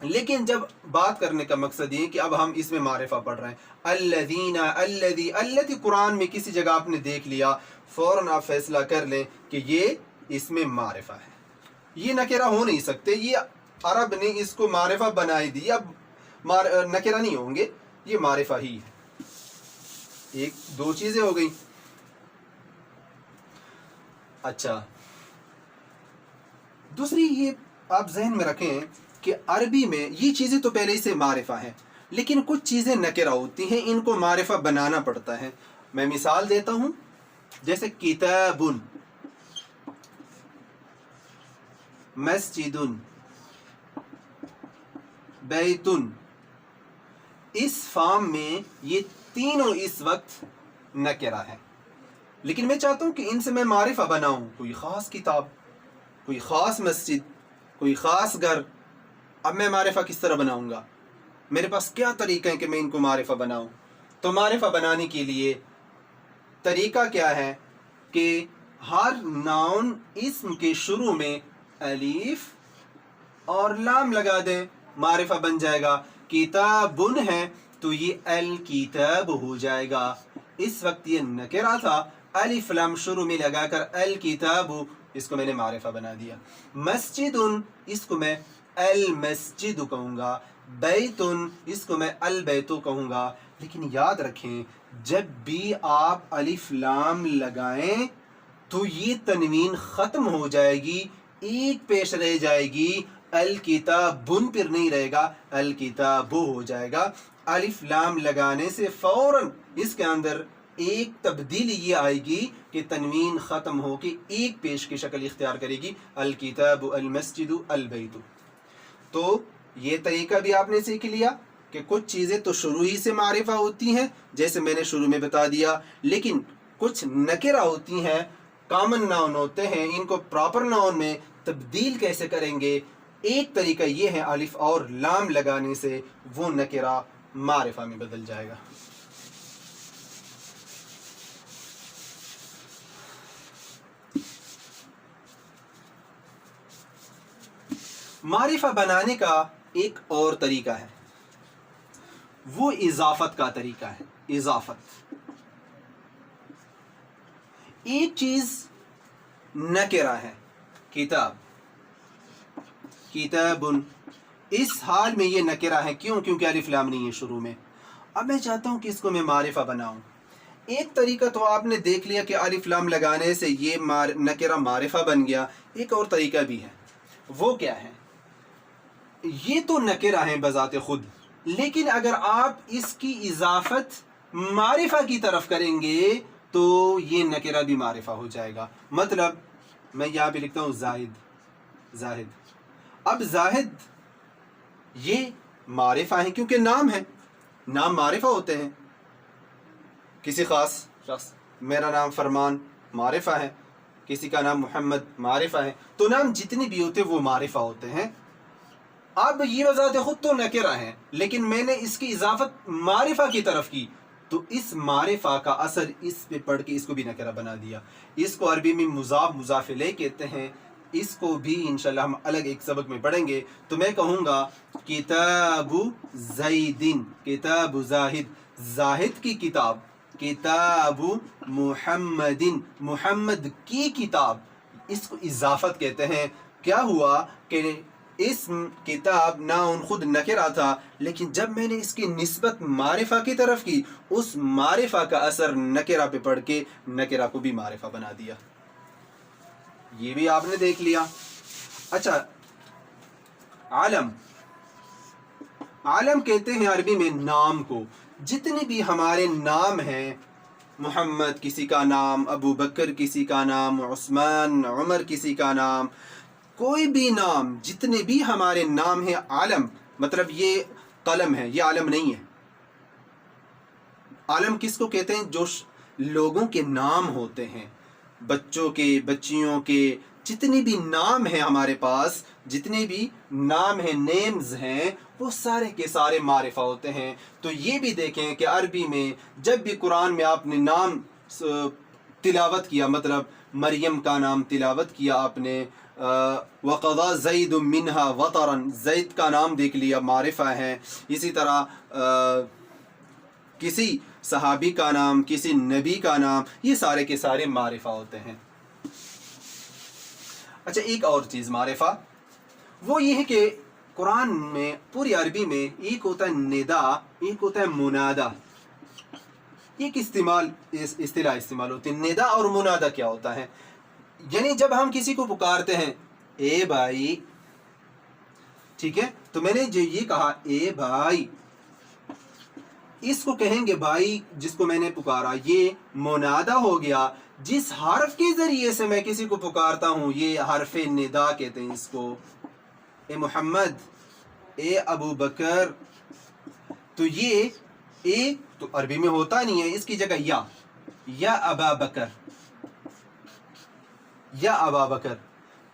لیکن جب بات کرنے کا مقصد یہ کہ اب ہم اس میں معرفہ پڑھ رہے ہیں، الذین، الذی، الذی قرآن میں کسی جگہ آپ نے دیکھ لیا، فوراً آپ فیصلہ کر لیں کہ یہ اس میں معرفہ ہے، یہ نکرہ ہو نہیں سکتے، یہ عرب نے اس کو معرفہ بنائی دی، اب نکرہ نہیں ہوں گے، یہ معرفہ ہی ہے۔ ایک دو چیزیں ہو گئی۔ اچھا، دوسری یہ آپ ذہن میں رکھیں کہ عربی میں یہ چیزیں تو پہلے سے معرفہ ہیں، لیکن کچھ چیزیں نکرہ ہوتی ہیں، ان کو معرفہ بنانا پڑتا ہے۔ میں مثال دیتا ہوں، جیسے کتاب، مسجد، بیت، اس فارم میں یہ تینوں اس وقت نکرہ ہیں، لیکن میں چاہتا ہوں کہ ان سے میں معرفہ بناؤں، کوئی خاص کتاب، کوئی خاص مسجد، کوئی خاص گھر۔ اب میں معرفہ کس طرح بناؤں گا؟ میرے پاس کیا طریقہ ہے کہ میں ان کو معرفہ بناؤں؟ تو معرفہ بنانے کے لیے طریقہ کیا ہے کہ ہر ناؤن اسم کے شروع میں الف اور لام لگا دیں، معرفہ بن جائے گا۔ کتابن ہے تو یہ الکتاب ہو جائے گا، اس وقت یہ نکرہ تھا، الف لام شروع میں لگا کر الکتاب، اس کو میں نے معرفہ بنا دیا۔ مسجد، اس کو میں المسجد کہوں گا۔ بیت، اس کو میں البیت کہوں گا۔ لیکن یاد رکھیں جب بھی آپ الف لام لگائیں تو یہ تنوین ختم ہو جائے گی، ایک پیش رہ جائے گی، الکتابن پھر نہیں رہے گا، الکتاب ہو جائے گا۔ الف لام لگانے سے فوراً اس کے اندر ایک تبدیلی یہ آئے گی کہ تنوین ختم ہو کے ایک پیش کی شکل اختیار کرے گی، الکتاب، المسجد، البیت۔ تو یہ طریقہ بھی آپ نے سیکھ لیا کہ کچھ چیزیں تو شروع ہی سے معرفہ ہوتی ہیں، جیسے میں نے شروع میں بتا دیا، لیکن کچھ نکرہ ہوتی ہیں، کامن ناؤن ہوتے ہیں، ان کو پراپر ناؤن میں تبدیل کیسے کریں گے؟ ایک طریقہ یہ ہے الف اور لام لگانے سے وہ نکرہ معرفہ میں بدل جائے گا۔ معرفہ بنانے کا ایک اور طریقہ ہے، وہ اضافت کا طریقہ ہے۔ اضافت، ایک چیز نکرہ ہے، کتاب، کتابن، اس حال میں یہ نکرہ ہے، کیوں؟ کیونکہ الف لام نہیں ہے شروع میں۔ اب میں چاہتا ہوں کہ اس کو میں معرفہ بناؤں۔ ایک طریقہ تو آپ نے دیکھ لیا کہ الف لام لگانے سے یہ نکرہ معرفہ بن گیا، ایک اور طریقہ بھی ہے، وہ کیا ہے؟ یہ تو نکرہ ہیں بذات خود، لیکن اگر آپ اس کی اضافت معرفہ کی طرف کریں گے تو یہ نکرہ بھی معرفہ ہو جائے گا۔ مطلب میں یہاں پہ لکھتا ہوں زاہد، زاہد۔ اب زاہد یہ معرفہ ہیں کیونکہ نام ہے، نام معرفہ ہوتے ہیں، کسی خاص شخص، میرا نام فرمان معرفہ ہے، کسی کا نام محمد معرفہ ہے، تو نام جتنے بھی ہوتے وہ معرفہ ہوتے ہیں۔ اب یہ بذات خود تو نکرہ ہیں، لیکن میں نے اس کی اضافت معرفہ کی طرف کی تو اس معرفہ کا اثر اس پہ پڑھ کے اس کو بھی نکرہ بنا دیا۔ اس کو عربی میں مضاف، مضاف الیہ کہتے ہیں، اس کو بھی انشاءاللہ ہم الگ ایک سبق میں پڑھیں گے۔ تو میں کہوں گا کتاب زیدن، کتاب زاہد، زاہد کی کتاب، کتاب محمدن، محمد کی کتاب، اس کو اضافت کہتے ہیں۔ کیا ہوا کہ اسم کتاب ناؤن خود نکرہ تھا، لیکن جب میں نے اس کی نسبت معرفہ کی طرف کی، اس معرفہ کا اثر نکرہ پہ پڑھ کے نکرہ کو بھی معرفہ بنا دیا۔ یہ بھی آپ نے دیکھ لیا۔ اچھا، عالم، عالم کہتے ہیں عربی میں نام کو، جتنے بھی ہمارے نام ہیں، محمد کسی کا نام، ابو بکر کسی کا نام، عثمان، عمر کسی کا نام، کوئی بھی نام، جتنے بھی ہمارے نام ہیں، عالم، مطلب یہ قلم ہے، یہ عالم نہیں ہے۔ عالم کس کو کہتے ہیں؟ جو لوگوں کے نام ہوتے ہیں، بچوں کے، بچیوں کے، جتنے بھی نام ہیں ہمارے پاس، جتنے بھی نام ہیں، نیمز ہیں، وہ سارے کے سارے معرفہ ہوتے ہیں۔ تو یہ بھی دیکھیں کہ عربی میں جب بھی قرآن میں آپ نے نام تلاوت کیا، مطلب مریم کا نام تلاوت کیا آپ نے، وقضا زید منہا وطرن، زید کا نام دیکھ لیا، معرفہ ہے. اسی طرح کسی صحابی کا نام، کسی نبی کا نام، یہ سارے کے سارے معرفہ ہوتے ہیں. اچھا، ایک اور چیز معرفہ وہ یہ ہے کہ قرآن میں پوری عربی میں ایک ہوتا ہے ندا، ایک ہوتا ہے منادا. ایک اصطلاح استعمال ہوتی ہے. ندا اور منادا کیا ہوتا ہے؟ یعنی جب ہم کسی کو پکارتے ہیں اے بھائی، ٹھیک ہے، تو میں نے جو یہ کہا اے بھائی، اس کو کہیں گے بھائی جس کو میں نے پکارا، یہ منادا ہو گیا. جس حرف کے ذریعے سے میں کسی کو پکارتا ہوں یہ حرف ندا کہتے ہیں اس کو. اے محمد، اے ابو بکر، تو یہ اے تو عربی میں ہوتا نہیں ہے، اس کی جگہ یا ابا بکر، یا ابا بکر.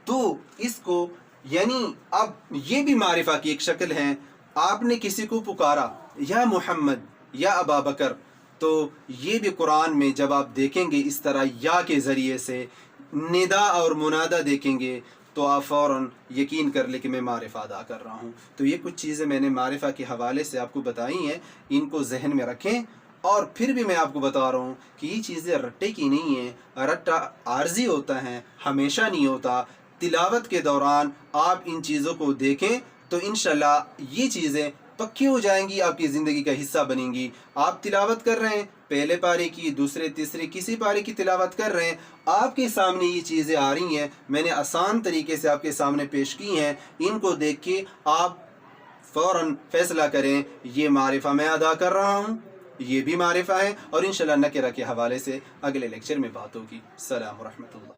تو اس کو یعنی اب یہ بھی معرفہ کی ایک شکل ہے. آپ نے کسی کو پکارا یا محمد یا ابا بکر، تو یہ بھی قرآن میں جب آپ دیکھیں گے اس طرح یا کے ذریعے سے ندا اور منادا دیکھیں گے تو آپ فوراً یقین کر لیں کہ میں معرفہ ادا کر رہا ہوں. تو یہ کچھ چیزیں میں نے معرفہ کے حوالے سے آپ کو بتائی ہیں، ان کو ذہن میں رکھیں. اور پھر بھی میں آپ کو بتا رہا ہوں کہ یہ چیزیں رٹے کی نہیں ہیں، رٹا عارضی ہوتا ہے، ہمیشہ نہیں ہوتا. تلاوت کے دوران آپ ان چیزوں کو دیکھیں تو انشاءاللہ یہ چیزیں پکی ہو جائیں گی، آپ کی زندگی کا حصہ بنیں گی. آپ تلاوت کر رہے ہیں، پہلے پارے کی، دوسرے تیسرے کسی پارے کی تلاوت کر رہے ہیں، آپ کے سامنے یہ چیزیں آ رہی ہیں، میں نے آسان طریقے سے آپ کے سامنے پیش کی ہیں. ان کو دیکھ کے آپ فوراً فیصلہ کریں یہ معرفہ میں ادا کر رہا ہوں، یہ بھی معرفہ ہے. اور انشاءاللہ نکرہ کے حوالے سے اگلے لیکچر میں بات ہوگی. السلام ورحمۃ اللہ.